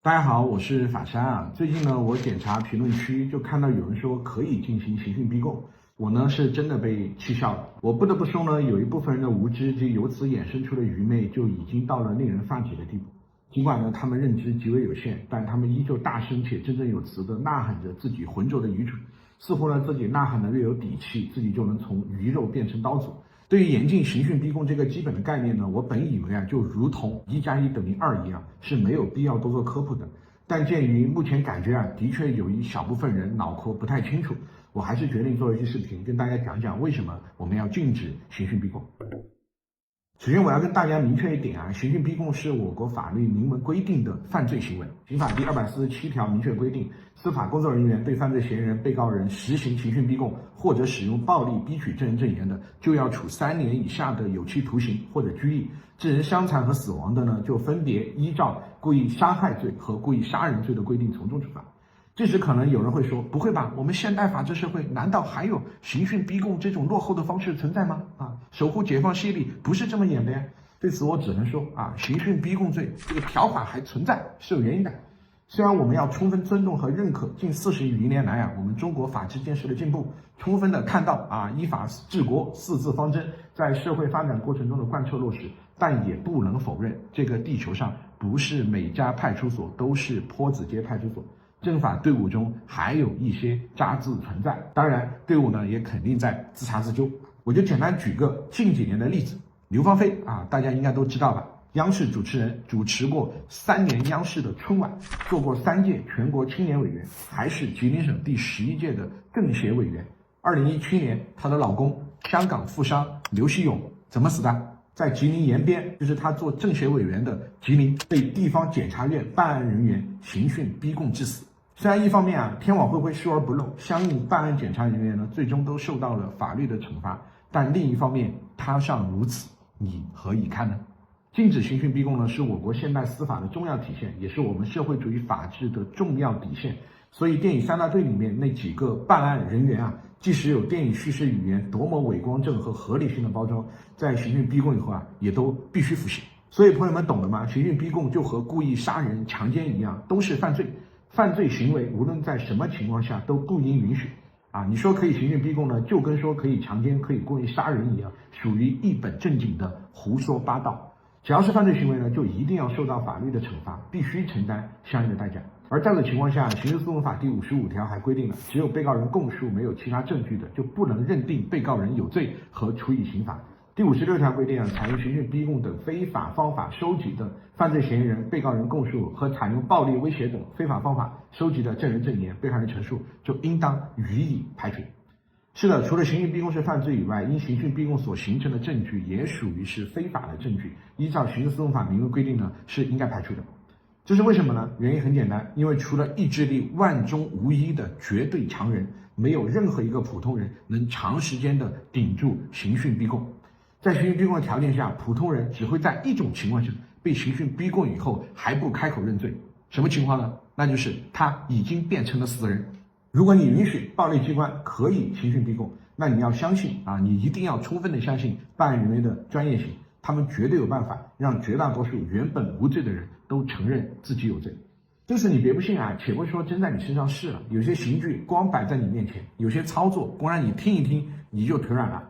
大家好，我是法山啊。最近呢，我检查评论区就看到有人说可以进行刑讯逼供，我呢是真的被气笑了。我不得不说呢，有一部分人的无知及由此衍生出的愚昧就已经到了令人发指的地步。尽管呢他们认知极为有限，但他们依旧大声且振振有词地呐喊着自己浑浊的愚蠢，似乎呢自己呐喊的越有底气，自己就能从鱼肉变成刀俎。对于严禁刑讯逼供这个基本的概念呢，我本以为就如同1+1等于2一样，是没有必要多做科普的。但鉴于目前感觉的确有一小部分人脑壳不太清楚，我还是决定做一期视频，跟大家讲讲为什么我们要禁止刑讯逼供。首先，我要跟大家明确一点刑讯逼供是我国法律明文规定的犯罪行为。刑法第247条明确规定，司法工作人员对犯罪嫌疑人、被告人实行刑讯逼供，或者使用暴力逼取证人证言的，就要处3年以下的有期徒刑或者拘役；致人伤残和死亡的呢，就分别依照故意杀害罪和故意杀人罪的规定从重处罚。这时可能有人会说，不会吧，我们现代法治社会难道还有刑讯逼供这种落后的方式存在吗？守护解放西历不是这么演的呀。对此我只能说刑讯逼供罪这个条款还存在是有原因的。虽然我们要充分尊重和认可近40余年来我们中国法治建设的进步，充分的看到依法治国4字方针在社会发展过程中的贯彻落实，但也不能否认这个地球上不是每家派出所都是坡子街派出所。政法队伍中还有一些渣滓存在，当然队伍呢也肯定在自查自纠。我就简单举个近几年的例子，刘芳菲大家应该都知道吧，央视主持人，主持过3年央视的春晚，做过3届全国青年委员，还是吉林省第11届的政协委员。2017年，她的老公香港富商刘锡勇怎么死的？在吉林延边，就是他做政协委员的吉林，被地方检察院办案人员刑讯逼供致死。虽然一方面天网恢恢疏而不漏，相应办案检察人员呢最终都受到了法律的惩罚，但另一方面他尚如此，你何以看呢？禁止刑讯逼供呢是我国现代司法的重要体现，也是我们社会主义法治的重要底线。所以电影3大队里面那几个办案人员即使有电影叙事语言多么伪光正和合理性的包装，在刑讯逼供以后也都必须服刑。所以朋友们懂了吗？刑讯逼供就和故意杀人、强奸一样，都是犯罪。犯罪行为无论在什么情况下都不应允许你说可以刑讯逼供呢，就跟说可以强奸、可以故意杀人一样，属于一本正经的胡说八道。只要是犯罪行为呢，就一定要受到法律的惩罚，必须承担相应的代价。而这样的情况下，刑事诉讼法第55条还规定了，只有被告人供述没有其他证据的，就不能认定被告人有罪和处以刑罚。第56条规定采用刑讯逼供等非法方法收集的犯罪嫌疑人、被告人供述和采用暴力威胁等非法方法收集的证人证言、被害人陈述，就应当予以排除。是的，除了刑讯逼供是犯罪以外，因刑讯逼供所形成的证据也属于是非法的证据，依照刑事诉讼法明文规定呢，是应该排除的。这是为什么呢？原因很简单，因为除了意志力万中无一的绝对强人，没有任何一个普通人能长时间的顶住刑讯逼供。在刑讯逼供的条件下，普通人只会在一种情况下被刑讯逼供以后还不开口认罪。什么情况呢？那就是他已经变成了死人。如果你允许暴力机关可以刑讯逼供，那你要相信你一定要充分的相信办案人员的专业性，他们绝对有办法让绝大多数原本无罪的人都承认自己有罪。这次你别不信且不说真在你身上试了，有些刑具光摆在你面前，有些操作光让你听一听你就腿软了。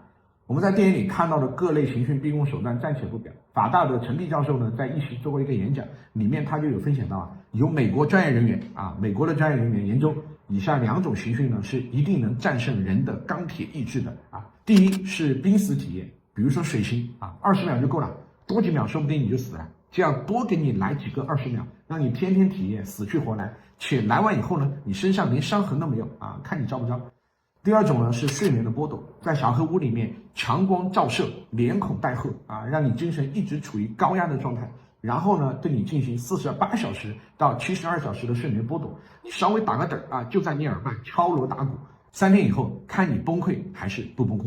我们在电影里看到的各类刑讯逼供手段暂且不表，法大的陈碧教授呢在一时做过一个演讲，里面他就有分享到由美国专业人员美国的专业人员研究以下2种刑讯呢是一定能战胜人的钢铁意志的第一是濒死体验，比如说水刑20秒就够了，多几秒说不定你就死了，这样多给你来几个20秒，让你天天体验死去活来，且来完以后呢你身上连伤痕都没有看你招不招。第2种呢是睡眠的剥夺，在小黑屋里面强光照射，连孔带喝让你精神一直处于高压的状态，然后呢对你进行48小时到72小时的睡眠剥夺，你稍微打个盹就在你耳畔敲锣打鼓，3天以后看你崩溃还是不崩溃。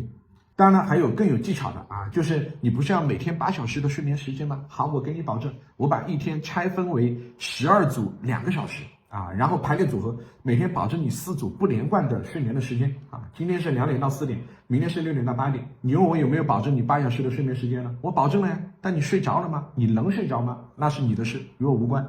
当然呢还有更有技巧的就是你不是要每天8小时的睡眠时间吗？好，我给你保证，我把一天拆分为12组2个小时然后排列组合，每天保证你4组不连贯的睡眠的时间今天是2点到4点，明天是6点到8点。你问我有没有保证你8小时的睡眠时间呢？我保证了呀，但你睡着了吗？你能睡着吗？那是你的事，与我无关。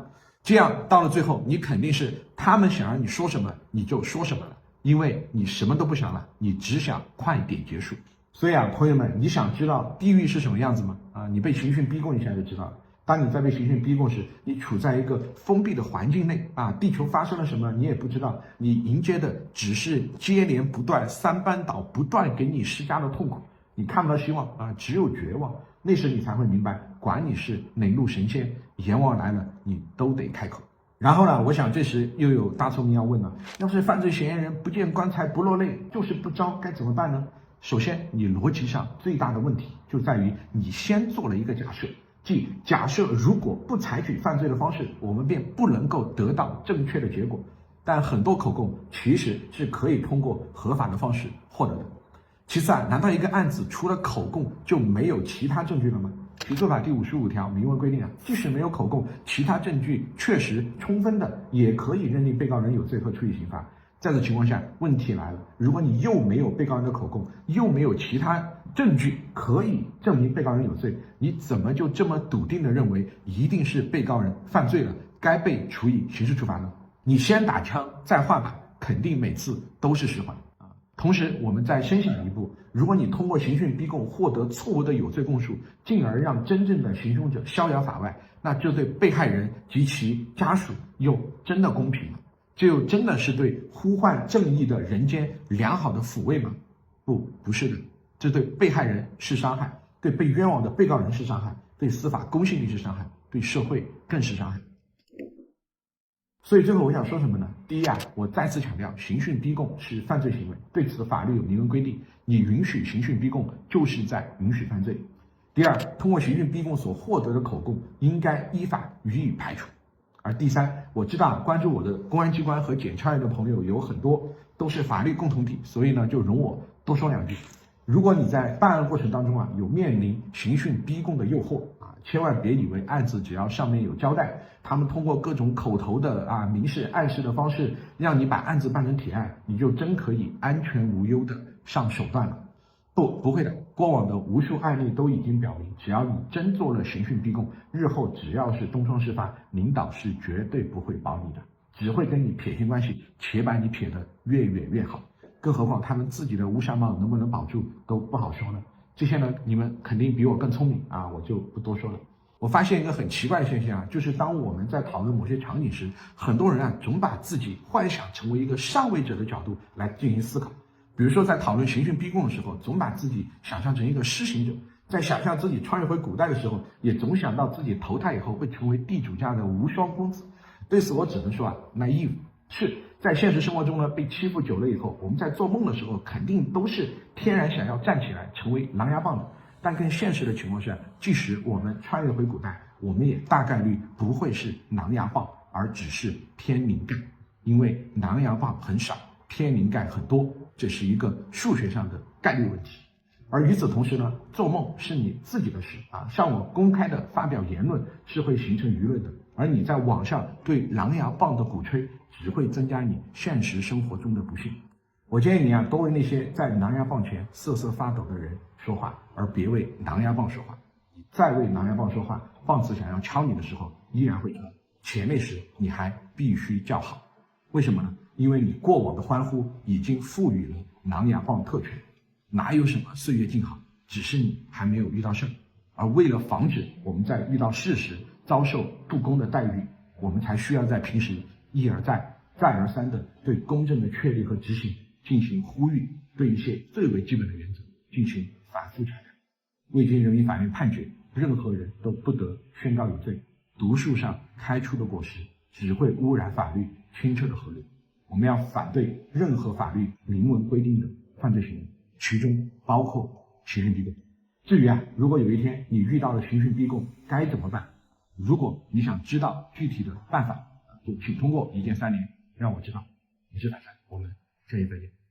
这样到了最后，你肯定是他们想让你说什么你就说什么了，因为你什么都不想了，你只想快点结束。所以啊，朋友们，你想知道地狱是什么样子吗？你被刑讯逼供，你现在就知道了。当你在被刑讯逼供时，你处在一个封闭的环境内地球发生了什么你也不知道，你迎接的只是接连不断三班倒不断给你施加的痛苦，你看不到希望只有绝望。那时你才会明白，管你是哪路神仙，阎王来了你都得开口。然后呢，我想这时又有大聪明要问了，要是犯罪嫌疑人不见棺材不落泪，就是不招，该怎么办呢？首先，你逻辑上最大的问题就在于你先做了一个假设，即假设如果不采取犯罪的方式，我们便不能够得到正确的结果。但很多口供其实是可以通过合法的方式获得的。其次难道一个案子除了口供就没有其他证据了吗？起诉法第55条明文规定即使没有口供，其他证据确实充分的，也可以认定被告人有罪和处以刑罚。在此情况下，问题来了，如果你又没有被告人的口供，又没有其他证据可以证明被告人有罪，你怎么就这么笃定的认为一定是被告人犯罪了，该被处以刑事处罚呢？你先打枪再换吧，肯定每次都是实话。同时，我们再深想一步，如果你通过刑讯逼供获得错误的有罪供述，进而让真正的行凶者逍遥法外，那这对被害人及其家属又真的公平吗？这又真的是对呼唤正义的人间良好的抚慰吗？不是的，这对被害人是伤害，对被冤枉的被告人是伤害，对司法公信力是伤害，对社会更是伤害。所以最后我想说什么呢？第一我再次强调，刑讯逼供是犯罪行为，对此法律有明文规定，你允许刑讯逼供就是在允许犯罪。第二，通过刑讯逼供所获得的口供应该依法予以排除。而第三，我知道关注我的公安机关和检察院的朋友有很多都是法律共同体，所以呢就容我多说两句。如果你在办案过程当中有面临刑讯逼供的诱惑千万别以为案子只要上面有交代，他们通过各种口头的明示暗示的方式让你把案子办成铁案，你就真可以安全无忧的上手段了。不会的，过往的无数案例都已经表明，只要你真做了刑讯逼供，日后只要是东窗事发，领导是绝对不会保你的，只会跟你撇清关系，且把你撇得越远越好。更何况他们自己的乌纱帽能不能保住都不好说呢。这些呢，你们肯定比我更聪明我就不多说了。我发现一个很奇怪的现象就是当我们在讨论某些场景时，很多人总把自己幻想成为一个上位者的角度来进行思考。比如说在讨论刑讯逼供的时候，总把自己想象成一个施行者，在想象自己穿越回古代的时候，也总想到自己投胎以后会成为地主家的无双公子。对此我只能说naive。是在现实生活中呢，被欺负久了以后，我们在做梦的时候肯定都是天然想要站起来成为琅琊榜的，但更现实的情况下，即使我们穿越回古代，我们也大概率不会是琅琊榜，而只是天灵盖，因为琅琊榜很少，天灵盖很多，这是一个数学上的概率问题。而与此同时呢，做梦是你自己的事上网公开的发表言论是会形成舆论的，而你在网上对琅琊榜的鼓吹只会增加你现实生活中的不幸。我建议你多为那些在琅琊榜前瑟瑟发抖的人说话，而别为琅琊榜说话。你再为琅琊榜说话，棒子想要敲你的时候依然会疼，且那时你还必须叫好。为什么呢？因为你过往的欢呼已经赋予了琅琊榜特权。哪有什么岁月静好，只是你还没有遇到事。而为了防止我们在遇到事时遭受不公的待遇，我们才需要在平时一而再再而三的对公正的确立和执行进行呼吁，对一些最为基本的原则进行反复阐述。未经人民法院判决，任何人都不得宣告有罪。毒树上开出的果实只会污染法律清澈的河流。我们要反对任何法律明文规定的犯罪行为，其中包括刑讯逼供。至于如果有一天你遇到了刑讯逼供该怎么办？如果你想知道具体的办法，就请通过1键3连让我知道。我是凡凡，我们下期再见。